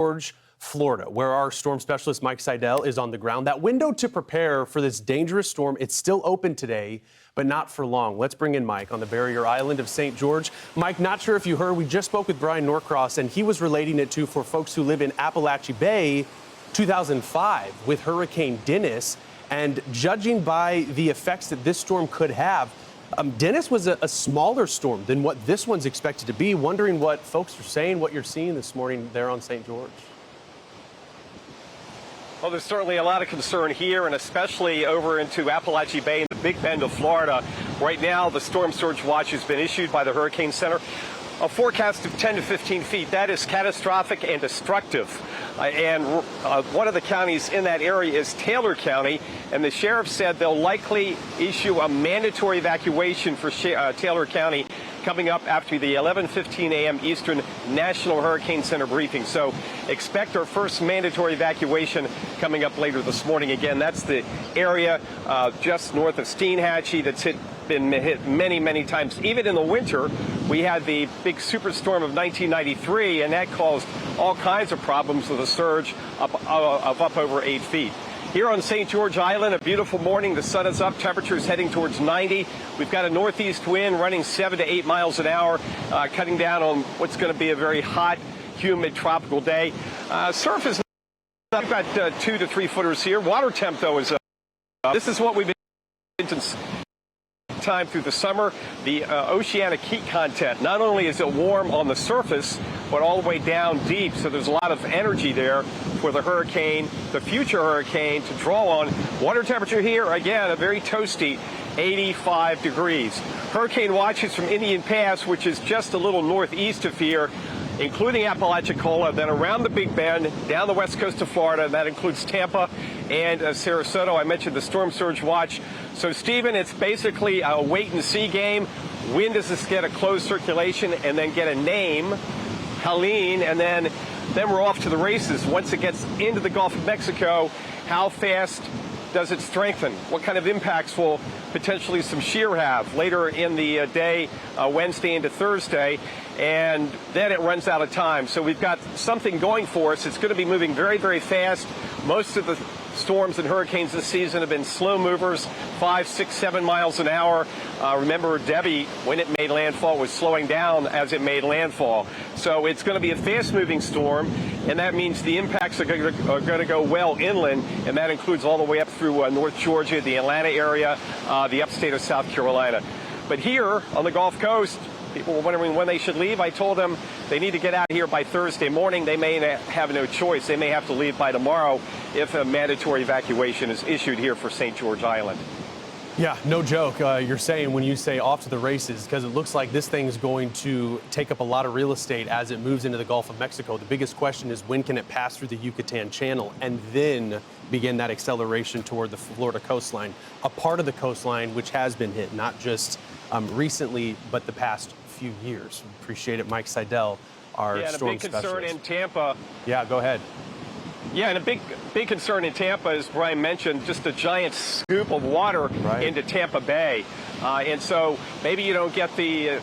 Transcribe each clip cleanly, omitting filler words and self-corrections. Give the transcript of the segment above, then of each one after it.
George, Florida, where our storm specialist Mike Seidel is on the ground. That window to prepare for this dangerous storm, it's still open today, but not for long. Let's bring in Mike on the barrier island of St. George. Mike, not sure if you heard, we just spoke with Brian Norcross, and he was relating it to for folks who live in Appalachia Bay, 2005 with Hurricane Dennis. And judging by the effects that this storm could have, Dennis was a smaller storm than what this one's expected to be. Wondering what folks are saying, what you're seeing this morning there on St. George. Well, there's certainly a lot of concern here, and especially over into Appalachia Bay and the Big Bend of Florida. Right now, the storm surge watch has been issued by the Hurricane Center. A forecast of 10 to 15 feet. That is catastrophic and destructive. One of the counties in that area is Taylor County, and the sheriff said they'll likely issue a mandatory evacuation for Taylor County coming up after the 11:15 a.m. Eastern National Hurricane Center briefing. So expect our first mandatory evacuation coming up later this morning. Again, that's the area just north of Steinhatchee that's been hit many, many times. Even in the winter, we had the big superstorm of 1993, and that caused all kinds of problems with a surge of up over 8 feet. Here on St. George Island, a beautiful morning. The sun is up. Temperatures heading towards 90. We've got a northeast wind running 7 to 8 miles an hour, cutting down on what's going to be a very hot, humid, tropical day. Surf is up. We've got 2 to 3 footers here. Water temp, though, is up. This is what we've been since time through the summer. The oceanic heat content, not only is it warm on the surface, but all the way down deep. So there's a lot of energy there for the hurricane, the future hurricane, to draw on. Water temperature here, again, a very toasty 85 degrees. Hurricane watches from Indian Pass, which is just a little northeast of here, including Apalachicola, then around the Big Bend, down the west coast of Florida. That includes Tampa and Sarasota. I mentioned the storm surge watch. So, Stephen, it's basically a wait-and-see game. When does this get a closed circulation and then get a name, Helene, and then we're off to the races. Once it gets into the Gulf of Mexico, how fast does it strengthen? What kind of impacts will potentially some shear have later in the day, Wednesday into Thursday? And then it runs out of time. So we've got something going for us. It's going to be moving very, very fast. Most of the storms and hurricanes this season have been slow movers, 5, 6, 7 miles an hour. Remember, Debbie, when it made landfall, was slowing down as it made landfall. So it's going to be a fast-moving storm, and that means the impacts are going to go well inland, and that includes all the way up through North Georgia, the Atlanta area, the upstate of South Carolina. But here on the Gulf Coast, people were wondering when they should leave. I told them they need to get out of here by Thursday morning. They may have no choice. They may have to leave by tomorrow if a mandatory evacuation is issued here for St. George Island. Yeah, no joke. You're saying when you say off to the races, because it looks like this thing is going to take up a lot of real estate as it moves into the Gulf of Mexico. The biggest question is when can it pass through the Yucatan Channel and then begin that acceleration toward the Florida coastline, a part of the coastline which has been hit, not just recently, but the past few years. Appreciate it, Mike Seidel, our storm specialist. Yeah, and a big concern in Tampa. Yeah, go ahead. Yeah, and a big concern in Tampa, as Brian mentioned, just a giant scoop of water into Tampa Bay. And so maybe you don't get the,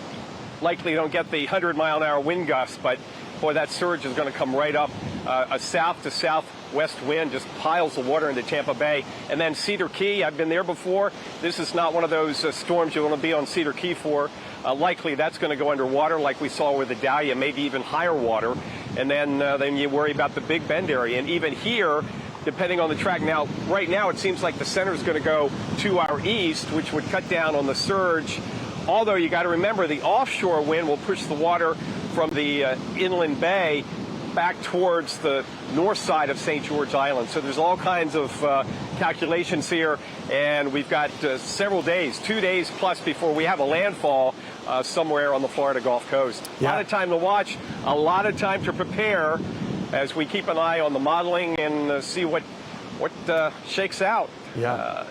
likely you don't get the 100-mile-an-hour wind gusts, but boy, that surge is going to come right up. A south to southwest wind just piles of water into Tampa Bay. And then Cedar Key, I've been there before. This is not one of those storms you want to be on Cedar Key for. Likely that's going to go underwater like we saw with the Dahlia, maybe even higher water. And then you worry about the Big Bend area. And even here, depending on the track. Now, right now, it seems like the center is going to go to our east, which would cut down on the surge. Although you got to remember the offshore wind will push the water from the inland bay back towards the north side of St. George Island. So there's all kinds of calculations here, and we've got several days, 2 days plus before we have a landfall somewhere on the Florida Gulf Coast. A lot of time to watch, a lot of time to prepare as we keep an eye on the modeling and see what shakes out.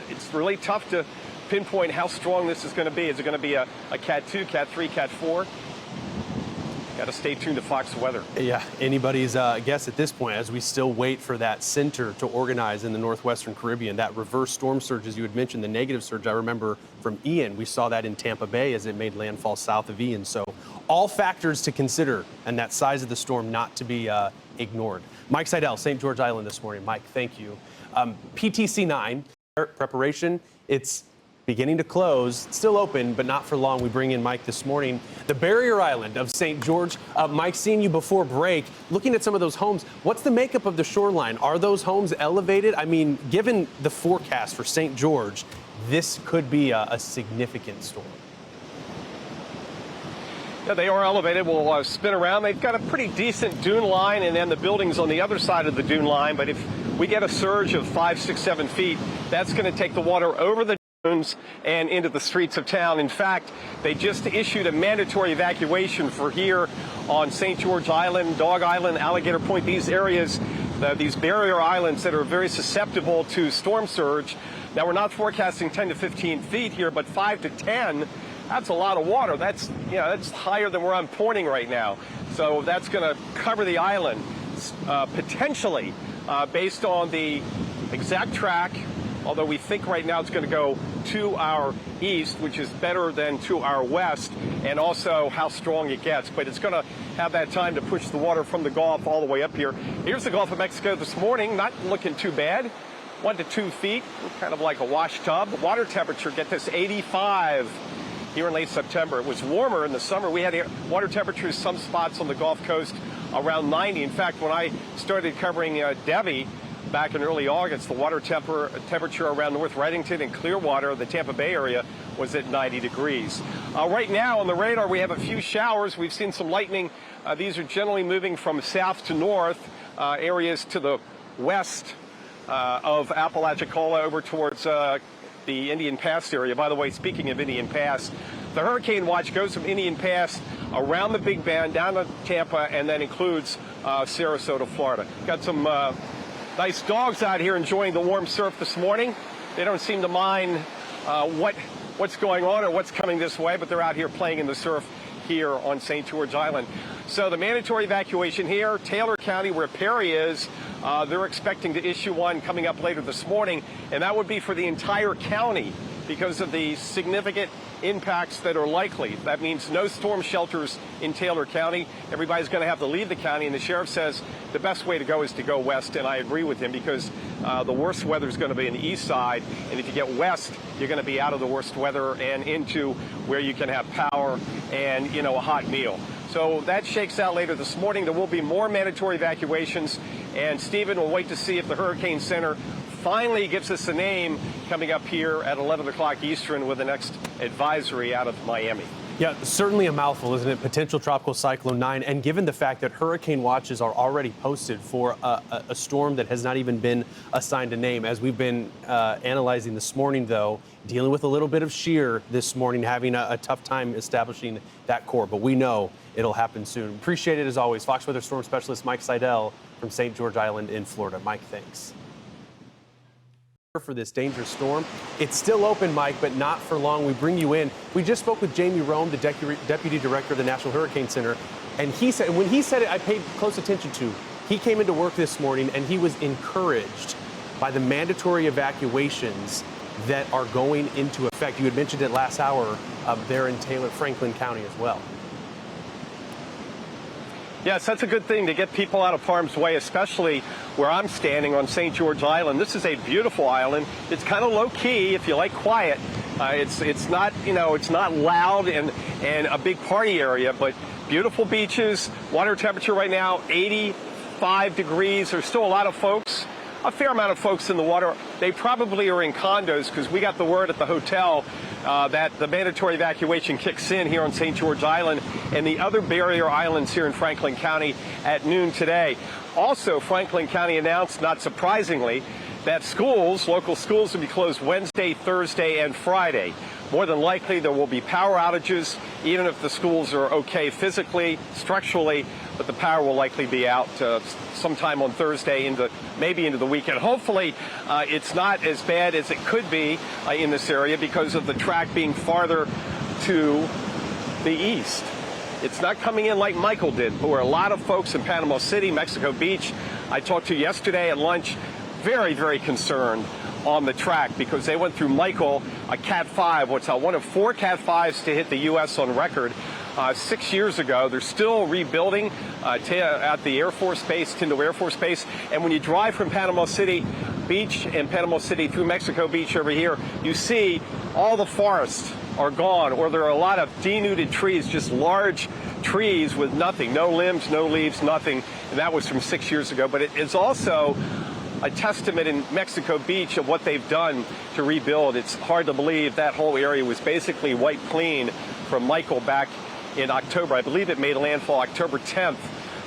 It's really tough to pinpoint how strong this is going to be. Is it going to be a Cat 2, Cat 3, Cat 4? Got to stay tuned to Fox Weather. Yeah, anybody's guess at this point as we still wait for that center to organize in the northwestern Caribbean. That reverse storm surge, as you had mentioned, the negative surge, I remember from Ian. We saw that in Tampa Bay as it made landfall south of Ian. So all factors to consider, and that size of the storm not to be ignored. Mike Seidel, St. George Island this morning. Mike, thank you. PTC 9, preparation, it's beginning to close, still open, but not for long. We bring in Mike this morning. The barrier island of St. George. Mike, seeing you before break, looking at some of those homes, what's the makeup of the shoreline? Are those homes elevated? I mean, given the forecast for St. George, this could be a significant storm. Yeah, they are elevated. We'll spin around. They've got a pretty decent dune line, and then the building's on the other side of the dune line. But if we get a surge of 5, 6, 7 feet, that's going to take the water over the dunes and into the streets of town. In fact, they just issued a mandatory evacuation for here on St. George Island, Dog Island, Alligator Point, these areas, these barrier islands that are very susceptible to storm surge. Now, we're not forecasting 10 to 15 feet here, but 5 to 10. That's a lot of water. That's higher than where I'm pointing right now. So that's going to cover the island potentially based on the exact track, although we think right now it's going to go to our east, which is better than to our west, and also how strong it gets. But it's going to have that time to push the water from the Gulf all the way up here. Here's the Gulf of Mexico this morning, not looking too bad. 1 to 2 feet, kind of like a wash tub. Water temperature, get this, 85. Here in late September. It was warmer in the summer. We had water temperatures, some spots on the Gulf Coast around 90. In fact, when I started covering Debbie back in early August, the water temperature around North Reddington and Clearwater, the Tampa Bay area, was at 90 degrees. Right now on the radar, we have a few showers. We've seen some lightning. These are generally moving from south to north, areas to the west of Apalachicola over towards the Indian Pass area. By the way, speaking of Indian Pass, the hurricane watch goes from Indian Pass around the Big Bend down to Tampa and then includes Sarasota, Florida. Got some nice dogs out here enjoying the warm surf this morning. They don't seem to mind what's going on or what's coming this way, but they're out here playing in the surf here on St. George Island. So the mandatory evacuation here, Taylor County, where Perry is, they're expecting to issue one coming up later this morning, and that would be for the entire county because of the significant impacts that are likely. That means no storm shelters in Taylor County. Everybody's going to have to leave the county, and the sheriff says the best way to go is to go west, and I agree with him because the worst weather is going to be on the east side, and if you get west, you're going to be out of the worst weather and into where you can have power and, a hot meal. So that shakes out later this morning. There will be more mandatory evacuations, and Stephen will wait to see if the Hurricane Center finally gives us a name coming up here at 11 o'clock Eastern with the next advisory out of Miami. Yeah, certainly a mouthful, isn't it? Potential Tropical Cyclone 9. And given the fact that hurricane watches are already posted for a storm that has not even been assigned a name, as we've been analyzing this morning, though, dealing with a little bit of shear this morning, having a tough time establishing that core. But we know it'll happen soon. Appreciate it as always. Fox Weather Storm Specialist Mike Seidel from St. George Island in Florida. Mike, thanks. For this dangerous storm. It's still open, Mike, but not for long. We bring you in. We just spoke with Jamie Rome, the Deputy Director of the National Hurricane Center, and he said, when he said it, I paid close attention to. He came into work this morning, and he was encouraged by the mandatory evacuations that are going into effect. You had mentioned it last hour there in Franklin County as well. Yes, that's a good thing to get people out of harm's way, especially where I'm standing on St. George Island. This is a beautiful island. It's kind of low key if you like quiet. It's not, it's not loud and a big party area, but beautiful beaches. Water temperature right now, 85 degrees. There's still a lot of folks, a fair amount of folks in the water. They probably are in condos because we got the word at the hotel that the mandatory evacuation kicks in here on St. George Island and the other barrier islands here in Franklin County at noon today. Also, Franklin County announced, not surprisingly, that local schools will be closed Wednesday, Thursday, and Friday. More than likely, there will be power outages, even if the schools are okay physically, structurally, but the power will likely be out sometime on Thursday, maybe into the weekend. Hopefully, it's not as bad as it could be in this area because of the track being farther to the east. It's not coming in like Michael did. There were a lot of folks in Panama City, Mexico Beach. I talked to yesterday at lunch, very, very concerned on the track because they went through Michael, a Cat 5, one of 4 Cat 5s to hit the U.S. on record. 6 years ago. They're still rebuilding at the Air Force Base, Tyndall Air Force Base. And when you drive from Panama City Beach and Panama City through Mexico Beach over here, you see all the forests are gone, or there are a lot of denuded trees, just large trees with nothing, no limbs, no leaves, nothing. And that was from 6 years ago. But it is also a testament in Mexico Beach of what they've done to rebuild. It's hard to believe that whole area was basically wiped clean from Michael back in October. I believe it made landfall October 10th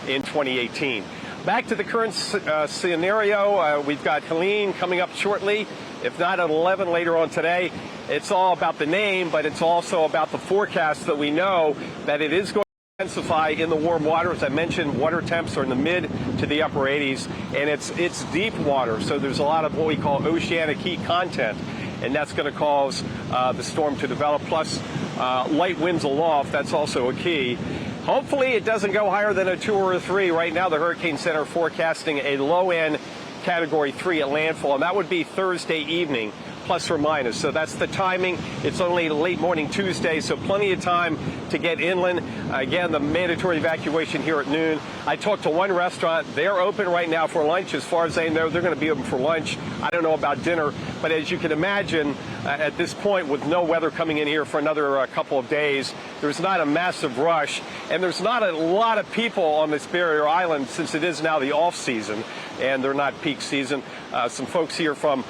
in 2018. Back to the current scenario, we've got Helene coming up shortly, if not at 11 later on today. It's all about the name, but it's also about the forecast that we know that it is going to intensify in the warm water. As I mentioned, water temps are in the mid to the upper 80s, and it's deep water, so there's a lot of what we call oceanic heat content, and that's going to cause the storm to develop. Plus, light winds aloft, that's also a key. Hopefully it doesn't go higher than a 2 or a 3. Right now, the Hurricane Center forecasting a low-end Category 3 at landfall, and that would be Thursday evening, plus or minus. So that's the timing. It's only late morning Tuesday, so plenty of time to get inland. Again, the mandatory evacuation here at noon. I talked to one restaurant. They're open right now for lunch. As far as they know, they're going to be open for lunch. I don't know about dinner, but as you can imagine, at this point, with no weather coming in here for another couple of days, there's not a massive rush, and there's not a lot of people on this barrier island since it is now the off-season, and they're not peak season. Some folks here from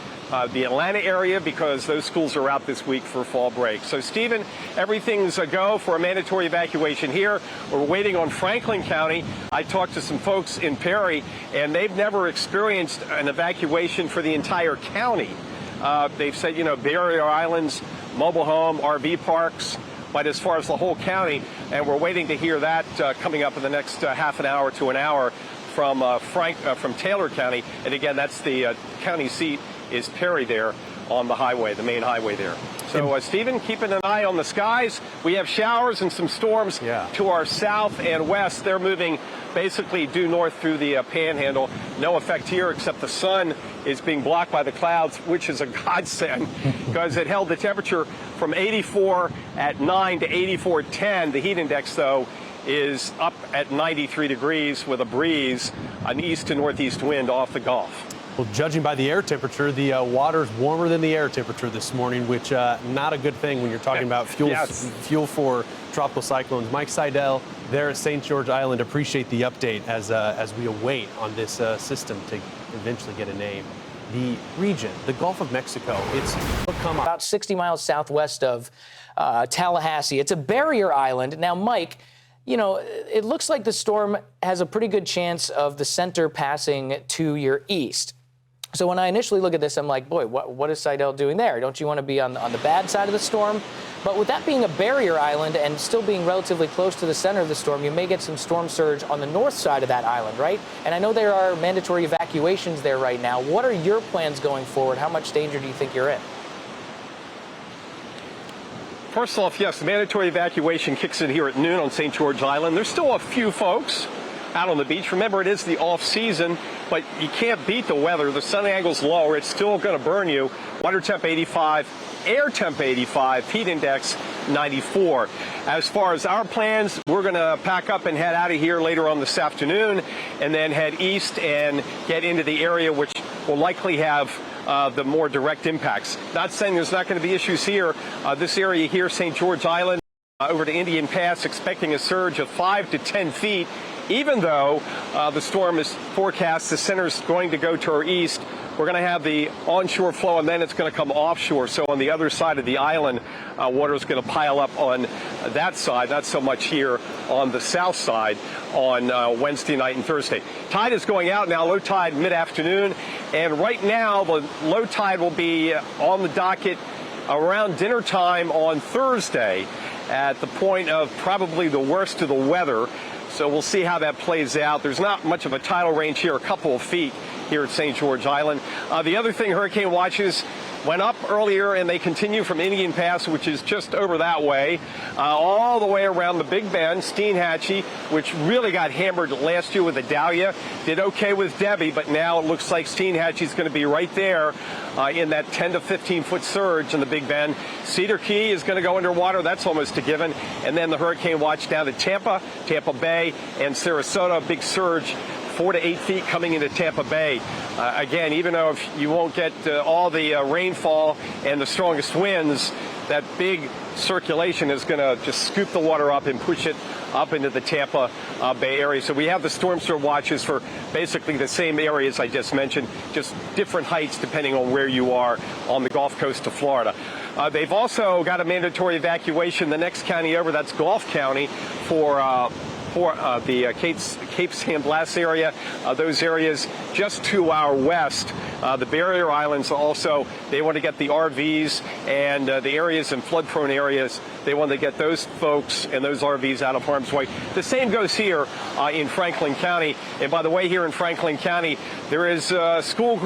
the Atlanta area because those schools are out this week for fall break. So, Stephen, everything's a go for a mandatory evacuation here. We're waiting on Franklin County. I talked to some folks in Perry, and they've never experienced an evacuation for the entire county. They've said, you know, barrier islands, mobile home, RV parks, but as far as the whole county, and we're waiting to hear that coming up in the next half an hour to an hour from Taylor County. And again, that's the county seat is Perry there on the highway, the main highway there. So, Stephen, keeping an eye on the skies. We have showers and some storms to our south and west. They're moving basically due north through the panhandle. No effect here except the sun is being blocked by the clouds, which is a godsend because it held the temperature from 84 at 9 to 84 at 10. The heat index, though, is up at 93 degrees with a breeze, an east to northeast wind off the Gulf. Well, judging by the air temperature, the water's warmer than the air temperature this morning, which not a good thing when you're talking about fuel for tropical cyclones. Mike Seidel there at St. George Island. Appreciate the update as we await on this system to eventually get a name. The region, the Gulf of Mexico, it's become about 60 miles southwest of Tallahassee. It's a barrier island. Now, Mike, you know, it looks like the storm has a pretty good chance of the center passing to your east. So when I initially look at this, I'm like, boy, what is Seidel doing there? Don't you want to be on the bad side of the storm? But with that being a barrier island and still being relatively close to the center of the storm, you may get some storm surge on the north side of that island, right? And I know there are mandatory evacuations there right now. What are your plans going forward? How much danger do you think you're in? First off, yes, the mandatory evacuation kicks in here at noon on St. George Island. There's still a few folks out on the beach. Remember, it is the off-season, but you can't beat the weather. The sun angle's lower. It's still going to burn you. Water temp 85, air temp 85, heat index 94. As far as our plans, we're going to pack up and head out of here later on this afternoon and then head east and get into the area which will likely have the more direct impacts. Not saying there's not going to be issues here. This area here, St. George Island, over to Indian Pass, expecting a surge of 5 to 10 feet. Even though the storm is forecast, the center is going to go to our east. We're going to have the onshore flow, and then it's going to come offshore. So on the other side of the island, water is going to pile up on that side, not so much here on the south side on Wednesday night and Thursday. Tide is going out now, low tide mid-afternoon, and right now the low tide will be on the docket around dinner time on Thursday at the point of probably the worst of the weather. So we'll see how that plays out. There's not much of a tidal range here, a couple of feet here at St. George Island. The other thing, hurricane watches, went up earlier, and they continue from Indian Pass, which is just over that way, all the way around the Big Bend, Steinhatchee, which really got hammered last year with Idalia. Did okay with Debbie, but now it looks like Steinhatchee is going to be right there in that 10 to 15-foot surge in the Big Bend. Cedar Key is going to go underwater. That's almost a given. And then the hurricane watch down to Tampa, Tampa Bay, and Sarasota, big surge, 4 to 8 feet coming into Tampa Bay. Again, even though if you won't get all the rainfall and the strongest winds, that big circulation is going to just scoop the water up and push it up into the Tampa Bay area. So we have the storm surge watches for basically the same areas I just mentioned, just different heights depending on where you are on the Gulf Coast of Florida. They've also got a mandatory evacuation the next county over, that's Gulf County, for the Cape San Blas area, those areas just to our west. The barrier islands also, they want to get the RVs and the areas in flood-prone areas, they want to get those folks and those RVs out of harm's way. The same goes here in Franklin County. And by the way, here in Franklin County, there is school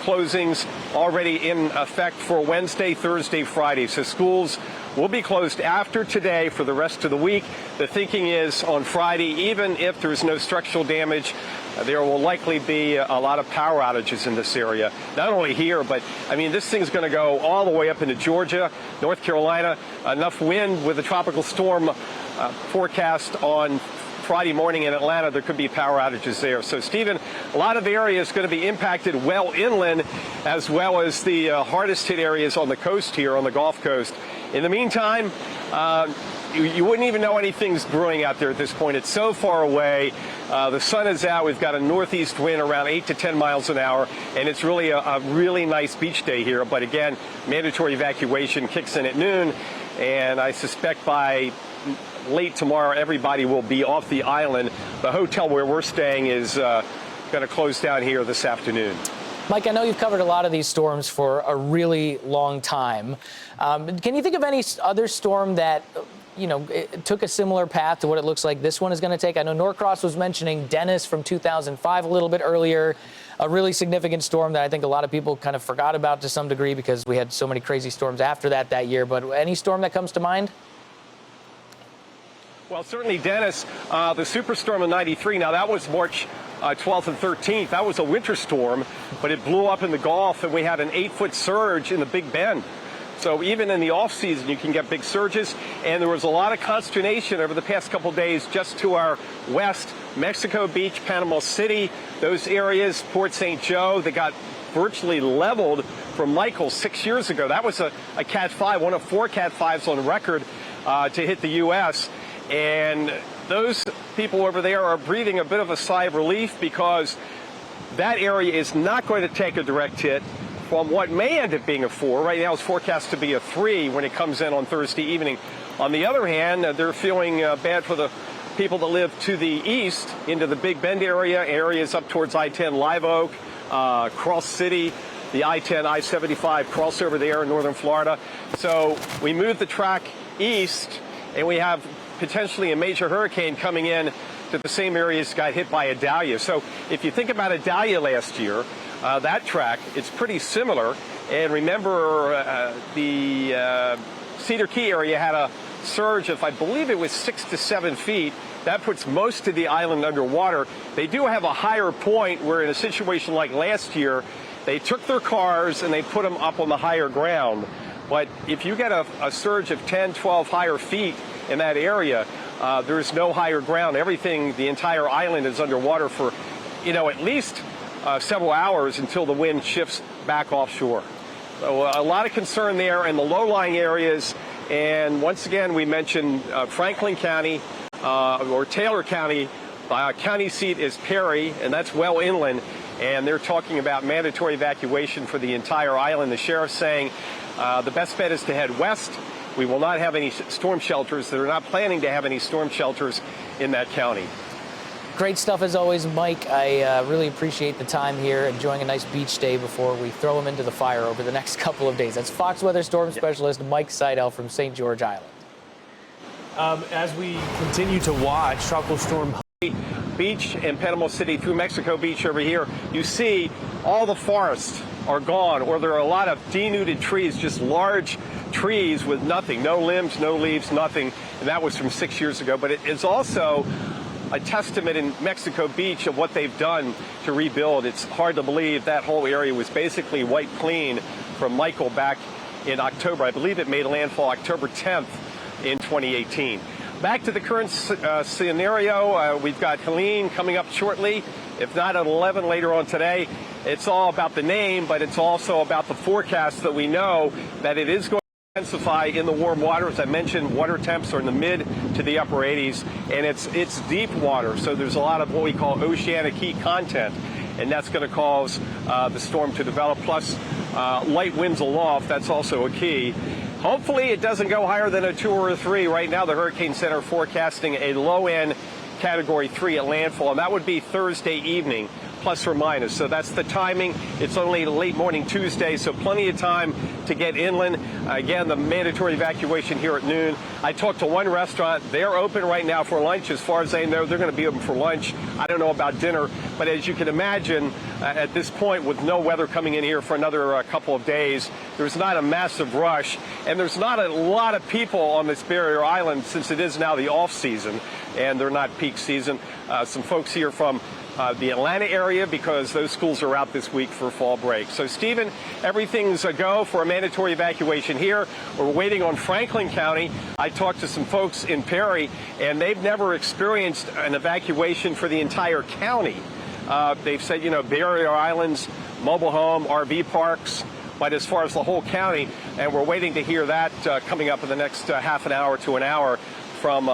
closings already in effect for Wednesday, Thursday, Friday. So schools will be closed after today for the rest of the week. The thinking is on Friday, even if there's no structural damage, there will likely be a lot of power outages in this area. Not only here, but I mean, this thing's going to go all the way up into Georgia, North Carolina. Enough wind with a tropical storm forecast on Friday morning in Atlanta, there could be power outages there. So, Stephen, a lot of areas going to be impacted well inland, as well as the hardest hit areas on the coast here, on the Gulf Coast. In the meantime, you wouldn't even know anything's brewing out there at this point. It's so far away. The sun is out. We've got a northeast wind around 8 to 10 miles an hour, and it's really a really nice beach day here. But again, mandatory evacuation kicks in at noon, and I suspect by late tomorrow, everybody will be off the island. The hotel where we're staying is going to close down here this afternoon. Mike, I know you've covered a lot of these storms for a really long time. Can you think of any other storm that, you know, it took a similar path to what it looks like this one is going to take? I know Norcross was mentioning Dennis from 2005 a little bit earlier, a really significant storm that I think a lot of people kind of forgot about to some degree because we had so many crazy storms after that year. But any storm that comes to mind? Well, certainly Dennis, the superstorm of 93. Now, that was March 12th and 13th. That was a winter storm, but it blew up in the Gulf, and we had an 8-foot surge in the Big Bend. So even in the off season, you can get big surges. And there was a lot of consternation over the past couple days just to our west, Mexico Beach, Panama City, those areas, Port St. Joe, they got virtually leveled from Michael 6 years ago. That was a Cat 5, one of 4 Cat 5s on record to hit the U.S., and those people over there are breathing a bit of a sigh of relief because that area is not going to take a direct hit from what may end up being a 4. Right now it's forecast to be a 3 when it comes in on Thursday evening. On the other hand, they're feeling bad for the people that live to the east into the Big Bend area, areas up towards I-10 Live Oak, Cross City, the I-10, I-75 crossover there in northern Florida. So we move the track east, and we have potentially a major hurricane coming in to the same areas got hit by Idalia. So if you think about Idalia last year, that track, it's pretty similar. And remember, the Cedar Key area had a surge of, I believe it was 6 to 7 feet. That puts most of the island underwater. They do have a higher point where in a situation like last year, they took their cars and they put them up on the higher ground. But if you get a surge of 10, 12 higher feet in that area, there's no higher ground. Everything, the entire island is underwater for, you know, at least several hours until the wind shifts back offshore. So a lot of concern there in the low-lying areas. And once again, we mentioned Franklin County or Taylor County. County seat is Perry, and that's well inland. And they're talking about mandatory evacuation for the entire island. The sheriff's saying the best bet is to head west. We will not have any storm shelters. They're not planning to have any storm shelters in that county. Great stuff as always, Mike. I really appreciate the time here, enjoying a nice beach day before we throw them into the fire over the next couple of days. That's Fox Weather Storm Specialist Mike Seidel from St. George Island. As we continue to watch Tropical Storm Beach and Panama City through Mexico Beach over here, you see all the forest are gone, or there are a lot of denuded trees, just large trees with nothing, no limbs, no leaves, nothing. And that was from 6 years ago. But it is also a testament in Mexico Beach of what they've done to rebuild. It's hard to believe that whole area was basically wiped clean from Michael back in October. I believe it made landfall October 10th in 2018. Back to the current scenario, we've got Helene coming up shortly, if not at 11 later on today. It's all about the name, but it's also about the forecast that we know that it is going to intensify in the warm water. As I mentioned, water temps are in the mid to the upper 80s, and it's deep water, so there's a lot of what we call oceanic heat content, and that's going to cause the storm to develop, plus light winds aloft. That's also a key. Hopefully it doesn't go higher than a 2 or a 3. Right now the Hurricane Center forecasting a low-end Category 3 at landfall, and that would be Thursday evening, plus or minus. So that's the timing. It's only late morning Tuesday, so plenty of time to get inland. Again, the mandatory evacuation here at noon. I talked to one restaurant. They're open right now for lunch. As far as they know, they're going to be open for lunch. I don't know about dinner, but as you can imagine, at this point, with no weather coming in here for another couple of days, there's not a massive rush, and there's not a lot of people on this barrier island since it is now the off-season, and they're not peak season. Some folks here from the Atlanta area because those schools are out this week for fall break. So, Stephen, everything's a go for a mandatory evacuation here. We're waiting on Franklin County. I talked to some folks in Perry, and they've never experienced an evacuation for the entire county. They've said, you know, barrier islands, mobile home, RV parks, but as far as the whole county, and we're waiting to hear that coming up in the next half an hour to an hour from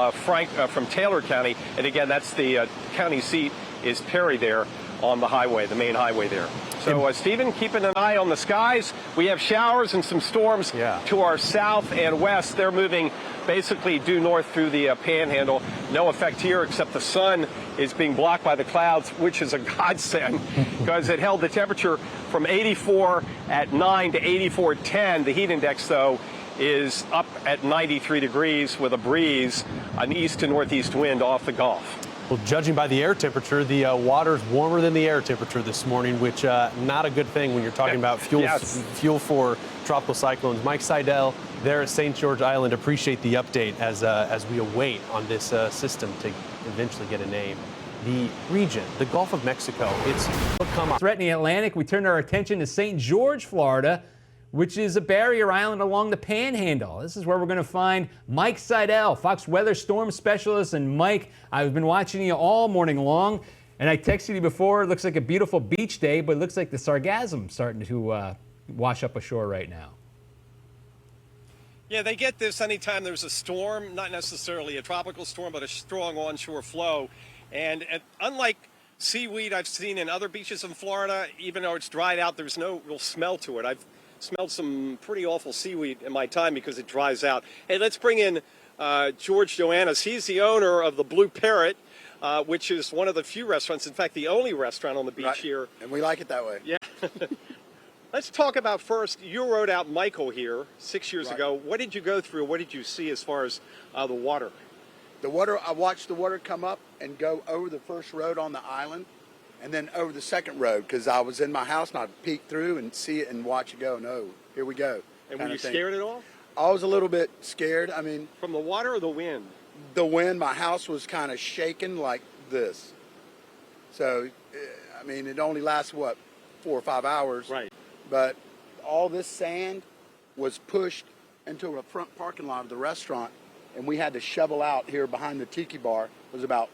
Taylor County. And again, that's the county seat is Perry there on the highway, the main highway there. So, Stephen, keeping an eye on the skies. We have showers and some storms to our south and west. They're moving basically due north through the panhandle. No effect here except the sun is being blocked by the clouds, which is a godsend because it held the temperature from 84 at 9 to 84 at 10. The heat index, though, is up at 93 degrees with a breeze, an east to northeast wind off the Gulf. Well, judging by the air temperature, the water's warmer than the air temperature this morning, which not a good thing when you're talking about fuel for tropical cyclones. Mike Seidel there at St. George Island. Appreciate the update as we await on this system to eventually get a name. The region, the Gulf of Mexico, it's become a threatening Atlantic. We turn our attention to St. George, Florida, which is a barrier island along the Panhandle. This is where we're going to find Mike Seidel, Fox Weather Storm Specialist. And Mike, I've been watching you all morning long, and I texted you before. It looks like a beautiful beach day, but it looks like the sargassum starting to wash up ashore right now. Yeah, they get this anytime there's a storm, not necessarily a tropical storm, but a strong onshore flow. And unlike seaweed I've seen in other beaches in Florida, even though it's dried out, there's no real smell to it. I've smelled some pretty awful seaweed in my time because it dries out. Hey, let's bring in George Joannis. He's the owner of the Blue Parrot, which is one of the few restaurants, in fact, the only restaurant on the beach here. And we like it that way. Yeah. Let's talk about first, you rode out Michael here 6 years ago. What did you go through? What did you see as far as the water? The water, I watched the water come up and go over the first road on the island and then over the second road because I was in my house and I'd peek through and see it and watch it go. No, here we go. And were you scared at all? I was a little bit scared. I mean, from the water or the wind? The wind. My house was kind of shaking like this. So, I mean, it only lasts, what, 4 or 5 hours. Right. But all this sand was pushed into a front parking lot of the restaurant, and we had to shovel out here behind the tiki bar. It was about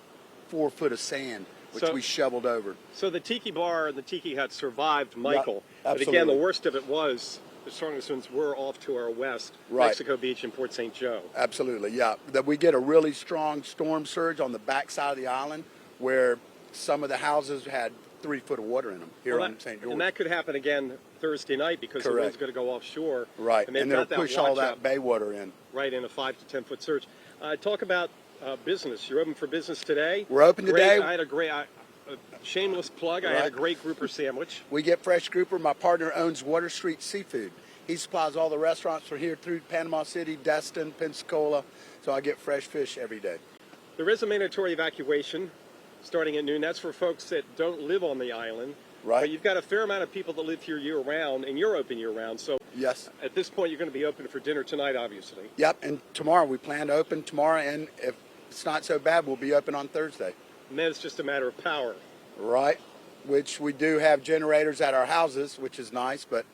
4 foot of sand, which we shoveled over. So the tiki bar and the tiki hut survived Michael. Yeah, but again, the worst of it was the strongest winds were off to our west, Mexico Beach and Port St. Joe. Absolutely, yeah. That we get a really strong storm surge on the backside of the island where some of the houses had 3 foot of water in them here on St. George. And that could happen again Thursday night because the wind's going to go offshore. Right, and they'll push all that bay water in. Right, in a 5 to 10 foot surge. Talk about business. You're open for business today. We're open today. I had a great, shameless plug, I had a great grouper sandwich. We get fresh grouper. My partner owns Water Street Seafood. He supplies all the restaurants from here through Panama City, Destin, Pensacola. So I get fresh fish every day. There is a mandatory evacuation starting at noon. That's for folks that don't live on the island. Right. But you've got a fair amount of people that live here year-round, and you're open year-round. So Yes. at this point, you're going to be open for dinner tonight, obviously. Yep. And tomorrow, we plan to open tomorrow, and if it's not so bad, we'll be open on Thursday. And then it's just a matter of power. Right. Which we do have generators at our houses, which is nice, but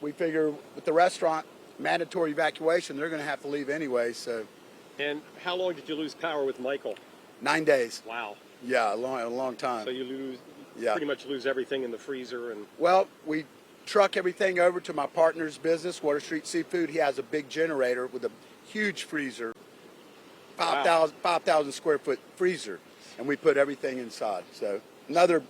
we figure with the restaurant, mandatory evacuation, they're going to have to leave anyway, so And how long did you lose power with Michael? 9 days. Wow. Yeah, a long time. So you lose, Yeah. pretty much lose everything in the freezer and. Well, we truck everything over to my partner's business, Water Street Seafood. He has a big generator with a huge freezer, 5,000 square foot freezer, and we put everything inside. So another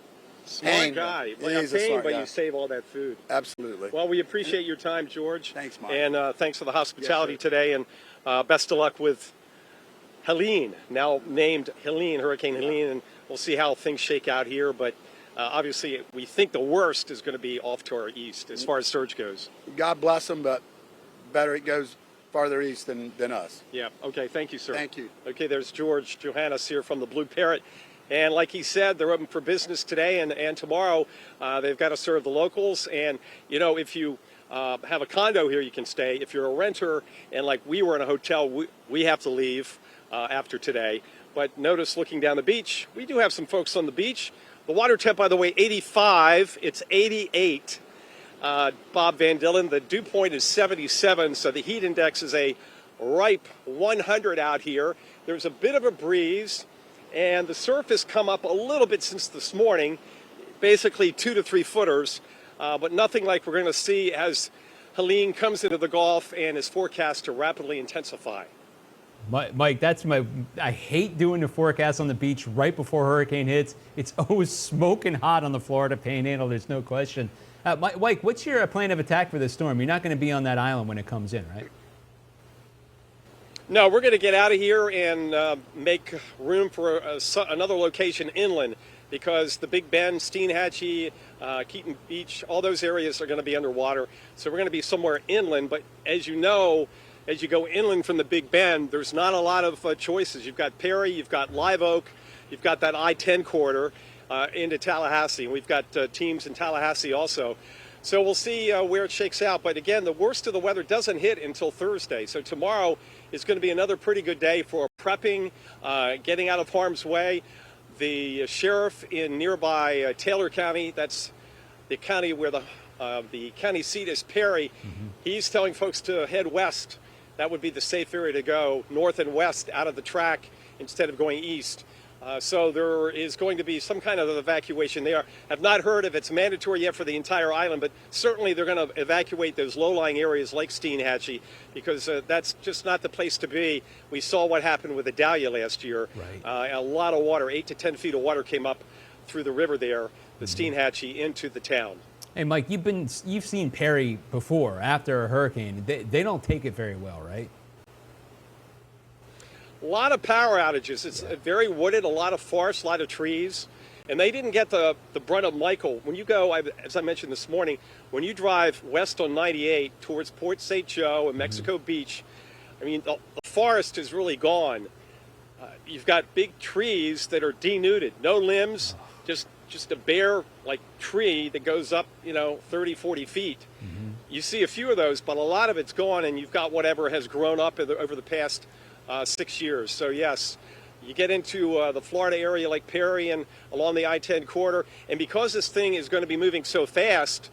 Smart pain. guy. He Like, is I'm a paying, smart but guy. you save all that food. Absolutely. Well, we appreciate your time, George. Thanks, Mike. And thanks for the hospitality Yes, sir. today. And best of luck with Helene, now named Helene, Hurricane Helene. And we'll see how things shake out here. But obviously, we think the worst is going to be off to our east as far as surge goes. God bless them, but better it goes farther east than us. Yeah. Okay. Thank you, sir. Thank you. Okay. There's George Johannes here from the Blue Parrot. And like he said, they're open for business today and tomorrow. They've got to serve the locals. And, you know, if you have a condo here, you can stay. If you're a renter and like we were in a hotel, we have to leave after today. But notice looking down the beach, we do have some folks on the beach. The water temp, by the way, 85. It's 88. Bob Van Dillen, the dew point is 77. So the heat index is a ripe 100 out here. There's a bit of a breeze. And the surf has come up a little bit since this morning, basically 2 to 3 footers, but nothing like we're going to see as Helene comes into the Gulf and is forecast to rapidly intensify. Mike, I hate doing the forecast on the beach right before hurricane hits. It's always smoking hot on the Florida Panhandle, there's no question. Mike, what's your plan of attack for this storm? You're not going to be on that island when it comes in, right? No, we're going to get out of here and make room for another location inland because the Big Bend, Steenhatchee, Keaton Beach, all those areas are going to be underwater. So we're going to be somewhere inland. But as you know, as you go inland from the Big Bend, there's not a lot of choices. You've got Perry, you've got Live Oak, you've got that I-10 corridor into Tallahassee. And we've got teams in Tallahassee also. So we'll see where it shakes out. But again, the worst of the weather doesn't hit until Thursday. So tomorrow is going to be another pretty good day for prepping, getting out of harm's way. The sheriff in nearby Taylor County, that's the county where the county seat is Perry, he's telling folks to head west. That would be the safe area to go, north and west out of the track instead of going east. So there is going to be some kind of evacuation there. I've not heard if it's mandatory yet for the entire island, but certainly they're going to evacuate those low-lying areas like Steenhatchee because that's just not the place to be. We saw what happened with the Dahlia last year. Right. A lot of water, 8 to 10 feet of water came up through the river there, the Steenhatchee, into the town. Hey, Mike, you've seen Perry before after a hurricane. They don't take it very well, right? A lot of power outages. It's very wooded, a lot of forest, a lot of trees. And they didn't get the brunt of Michael. When you go, as I mentioned this morning, when you drive west on 98 towards Port St. Joe and Mexico Beach, I mean, the forest is really gone. You've got big trees that are denuded, no limbs, just a bare like tree that goes up, 30, 40 feet. You see a few of those, but a lot of it's gone, and you've got whatever has grown up over the past 6 years. So yes, you get into the Florida area like Perry and along the I-10 corridor, and because this thing is going to be moving so fast,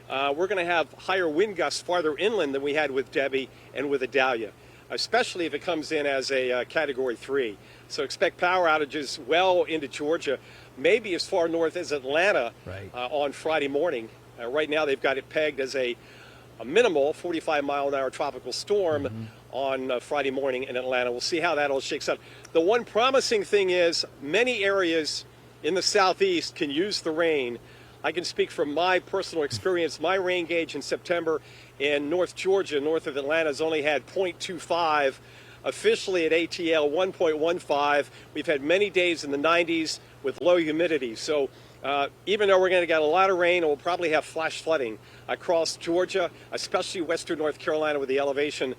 we're going to have higher wind gusts farther inland than we had with Debbie and with Idalia, especially if it comes in as a Category 3. So expect power outages well into Georgia, maybe as far north as Atlanta on Friday morning. Right now they've got it pegged as a minimal 45-mile-an-hour tropical storm on Friday morning in Atlanta. We'll see how that all shakes out. The one promising thing is many areas in the southeast can use the rain. I can speak from my personal experience. My rain gauge in September in North Georgia, north of Atlanta, has only had 0.25. Officially at ATL, 1.15. We've had many days in the 90s with low humidity. So even though we're going to get a lot of rain, we'll probably have flash flooding across Georgia, especially western North Carolina with the elevation.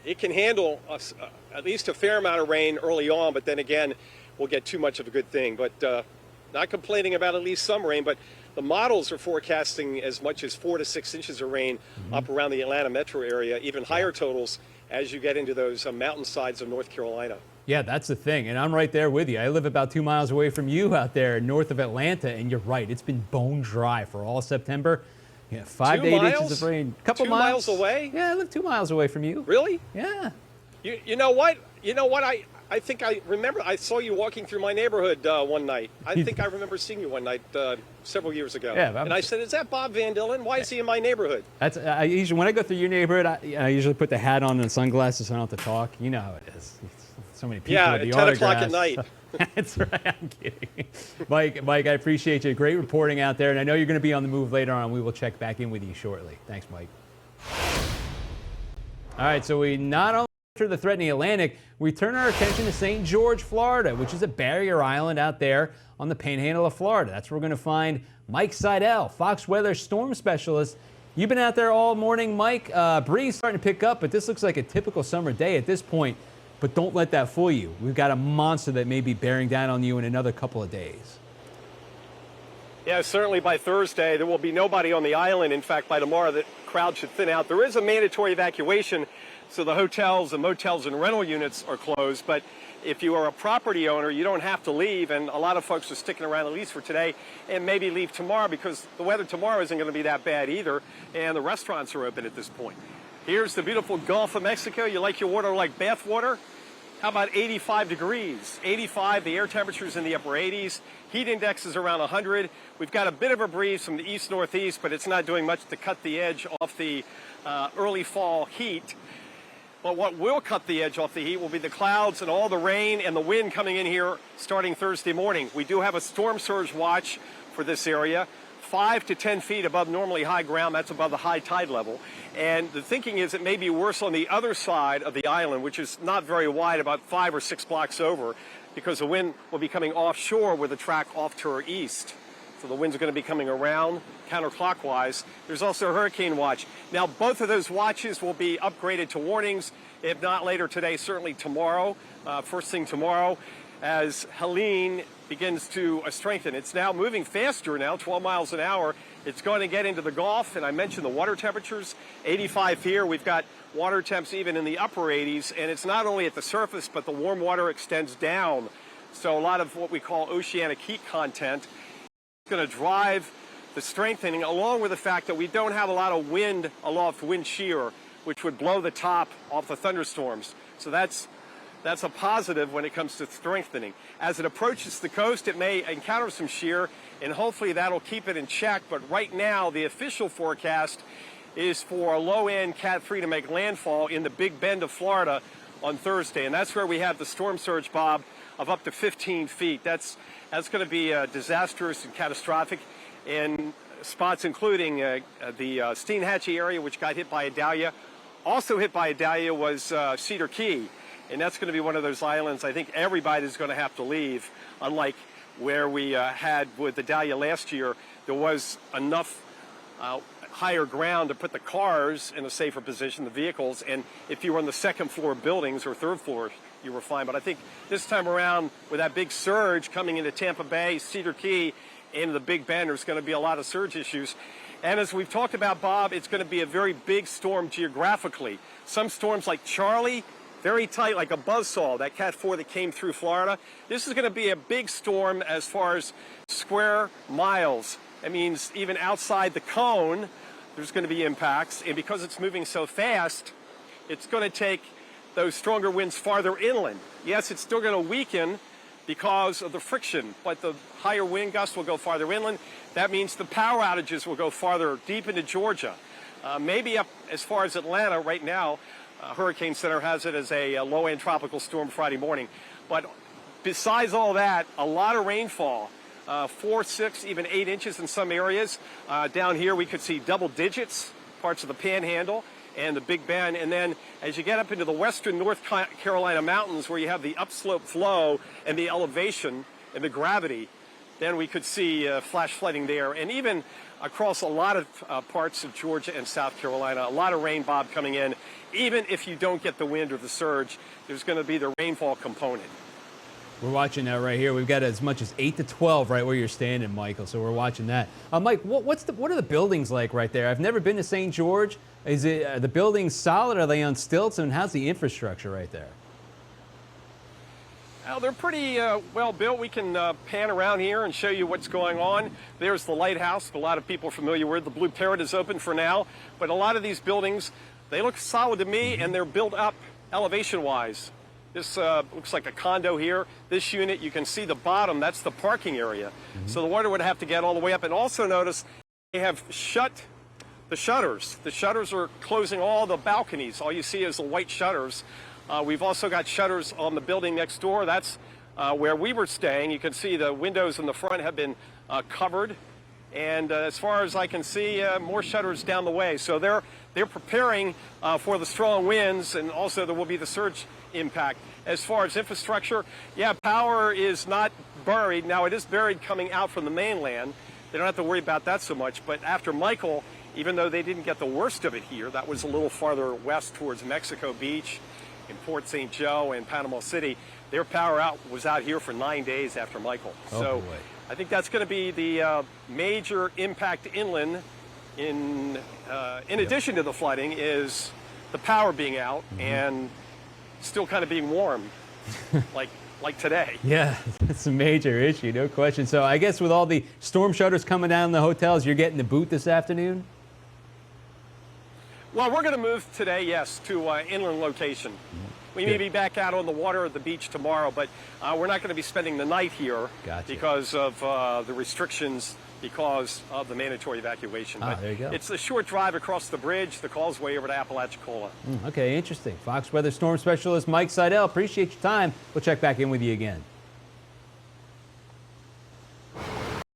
It can handle at least a fair amount of rain early on, but then again, we'll get too much of a good thing. But not complaining about at least some rain, but The models are forecasting as much as 4 to 6 inches of rain up around the Atlanta metro area, even higher totals as you get into those mountainsides of North Carolina. Yeah, that's the thing. And I'm right there with you. I live about 2 miles away from you out there north of Atlanta. And you're right. It's been bone dry for all September. Yeah, 5 to 8 inches of rain. Couple 2 miles. miles away? Yeah, I live 2 miles away from you. Really? Yeah. You know what? You know what? I think I remember I saw you walking through my neighborhood one night. I think I remember seeing you one night several years ago. Yeah, and I said, "Is that Bob Van Dillen? Why is he in my neighborhood?" That's I usually when I go through your neighborhood, I usually put the hat on and the sunglasses so I don't have to talk. You know how it is. So many people Yeah, with the at 10 o'clock at autographs. night. That's right. I'm kidding. Mike, I appreciate you. Great reporting out there, and I know you're going to be on the move later on. We will check back in with you shortly. Thanks, Mike. All right, so we not only after the threatening Atlantic, we turn our attention to St. George, Florida, which is a barrier island out there on the panhandle of Florida. That's where we're going to find Mike Seidel, Fox Weather storm specialist. You've been out there all morning, Mike. Breeze starting to pick up, but this looks like a typical summer day at this point. But don't let that fool you. We've got a monster that may be bearing down on you in another couple of days. Yeah, certainly by Thursday, there will be nobody on the island. In fact, by tomorrow, the crowd should thin out. There is a mandatory evacuation, so the hotels and motels and rental units are closed. But if you are a property owner, you don't have to leave. And a lot of folks are sticking around at least for today and maybe leave tomorrow because the weather tomorrow isn't going to be that bad either. And the restaurants are open at this point. Here's the beautiful Gulf of Mexico. You like your water like bath water? How about 85 degrees? 85, the air temperature's in the upper 80s. Heat index is around 100. We've got a bit of a breeze from the east-northeast, but it's not doing much to cut the edge off the early fall heat. But what will cut the edge off the heat will be the clouds and all the rain and the wind coming in here starting Thursday morning. We do have a storm surge watch for this area. 5 to 10 feet above normally high ground. That's above the high tide level. And the thinking is it may be worse on the other side of the island, which is not very wide, about 5 or 6 blocks over, because the wind will be coming offshore with a track off to our east. So the winds are going to be coming around counterclockwise. There's also a hurricane watch. Now, both of those watches will be upgraded to warnings, if not later today, certainly tomorrow, first thing tomorrow, as Helene begins to strengthen. It's now moving faster now, 12 miles an hour. It's going to get into the Gulf, and I mentioned the water temperatures, 85 here. We've got water temps even in the upper 80s, and it's not only at the surface, but the warm water extends down. So a lot of what we call oceanic heat content is going to drive the strengthening, along with the fact that we don't have a lot of wind aloft, wind shear, which would blow the top off the thunderstorms. So that's a positive when it comes to strengthening. As it approaches the coast, it may encounter some shear, and hopefully that'll keep it in check. But right now, the official forecast is for a low-end Cat 3 to make landfall in the Big Bend of Florida on Thursday. And that's where we have the storm surge, Bob, of up to 15 feet. That's going to be disastrous and catastrophic in spots including the Steinhatchee area, which got hit by Idalia. Also hit by Idalia was Cedar Key. And that's going to be one of those islands I think everybody's going to have to leave. Unlike where we had with Idalia last year, there was enough higher ground to put the cars in a safer position, the vehicles. And if you were on the second floor buildings or third floor, you were fine. But I think this time around, with that big surge coming into Tampa Bay, Cedar Key, into the Big Bend, there's going to be a lot of surge issues. And as we've talked about, Bob, it's going to be a very big storm geographically. Some storms like Charlie, very tight, like a buzzsaw, that Cat 4 that came through Florida. This is going to be a big storm as far as square miles. That means even outside the cone, there's going to be impacts. And because it's moving so fast, it's going to take those stronger winds farther inland. Yes, it's still going to weaken because of the friction, but the higher wind gusts will go farther inland. That means the power outages will go farther deep into Georgia, maybe up as far as Atlanta right now. Hurricane Center has it as a low-end tropical storm Friday morning. But besides all that, a lot of rainfall, 4, 6, even 8 inches in some areas. Down here we could see double digits, parts of the Panhandle and the Big Bend. And then as you get up into the western North Carolina mountains where you have the upslope flow and the elevation and the gravity, then we could see flash flooding there. And even across a lot of parts of Georgia and South Carolina, a lot of rain, Bob, coming in. Even if you don't get the wind or the surge, there's going to be the rainfall component. We're watching that right here. We've got as much as 8 to 12 right where you're standing, Michael. So we're watching that. Mike, what are the buildings like right there? I've never been to St. George. Is it are the buildings solid? Are they on stilts? And how's the infrastructure right there? Well, they're pretty well built. We can pan around here and show you what's going on. There's the lighthouse. A lot of people are familiar with. The Blue Parrot is open for now. But a lot of these buildings, they look solid to me, and they're built up elevation-wise. This looks like a condo here. This unit, you can see the bottom. That's the parking area. So the water would have to get all the way up. And also notice they have shut the shutters. The shutters are closing all the balconies. All you see is the white shutters. We've also got shutters on the building next door. That's where we were staying. You can see the windows in the front have been covered. And as far as I can see, more shutters down the way. So they're preparing for the strong winds, and also there will be the surge impact. As far as infrastructure, yeah, power is not buried. Now, it is buried coming out from the mainland. They don't have to worry about that so much. But after Michael, even though they didn't get the worst of it here, that was a little farther west towards Mexico Beach, in Port St. Joe and Panama City, their power was out here for 9 days after Michael. So I think that's going to be the major impact inland. In addition to the flooding, is the power being out and still kind of being warm, like today. Yeah, that's a major issue, no question. So I guess with all the storm shutters coming down in the hotels, you're getting the boot this afternoon? Well, we're going to move today, yes, to inland location. We may be back out on the water at the beach tomorrow, but we're not going to be spending the night here because of the restrictions, because of the mandatory evacuation. But there you go. It's a short drive across the bridge, the causeway over to Apalachicola. Okay, interesting. Fox Weather Storm Specialist Mike Seidel, appreciate your time. We'll check back in with you again.